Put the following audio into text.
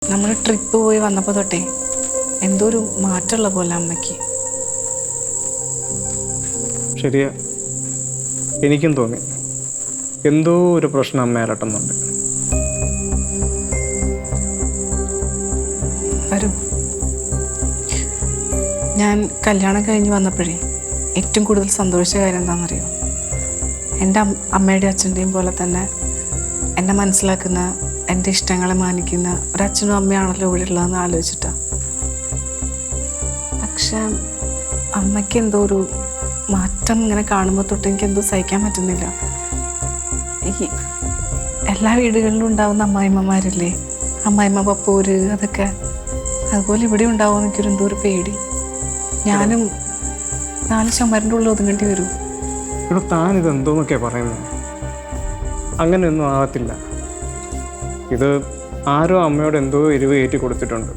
നമ്മൾ ട്രിപ്പ് പോയി വന്നപ്പോൾ തൊട്ടേ എന്തോ ഒരു മാറ്റമുള്ള പോലെ അമ്മയ്ക്ക്. ശരിയാ, എനിക്കും തോന്നി എന്തോ ഒരു പ്രശ്നം അമ്മ അലട്ടുന്നുണ്ട്. വരൂ. ഞാൻ കല്യാണം കഴിഞ്ഞ് വന്നപ്പോഴേ ഏറ്റവും കൂടുതൽ സന്തോഷിച്ച കാര്യം എന്താണെന്നറിയോ? എൻ്റെ അമ്മയുടെയും അച്ഛൻ്റെയും പോലെ തന്നെ എന്നെ മനസ്സിലാക്കുന്ന, എൻ്റെ ഇഷ്ടങ്ങളെ മാനിക്കുന്ന ഒരച്ഛനും അമ്മയാണല്ലോ ഇവിടെ ഉള്ളതെന്ന് ആലോചിച്ചിട്ടാണ്. പക്ഷെ അമ്മയ്ക്ക് എന്തോ ഒരു മാറ്റം ഇങ്ങനെ കാണുമ്പോൾ തൊട്ട് എനിക്ക് എന്തോ സഹിക്കാൻ പറ്റുന്നില്ല. ഈ എല്ലാ വീടുകളിലും ഉണ്ടാവുന്ന അമ്മായിമ്മമാരില്ലേ, അമ്മായിമ്മ പപ്പോര്, അതൊക്കെ അതുപോലെ ഇവിടെ ഉണ്ടാവുമെന്ന് എനിക്കൊരു എന്തോ ഒരു പേടി. ഞാനും 4 ചുമരിൻ്റെ ഉള്ളിൽ ഒതുങ്ങേണ്ടി വരും. ഇവിടെ താനിത് എന്തോന്നൊക്കെയാണ് പറയുന്നത്? അങ്ങനെയൊന്നും ആകത്തില്ല. ഇത് ആരോ അമ്മയോട് എന്തോ എരിവ് കയറ്റി കൊടുത്തിട്ടുണ്ട്.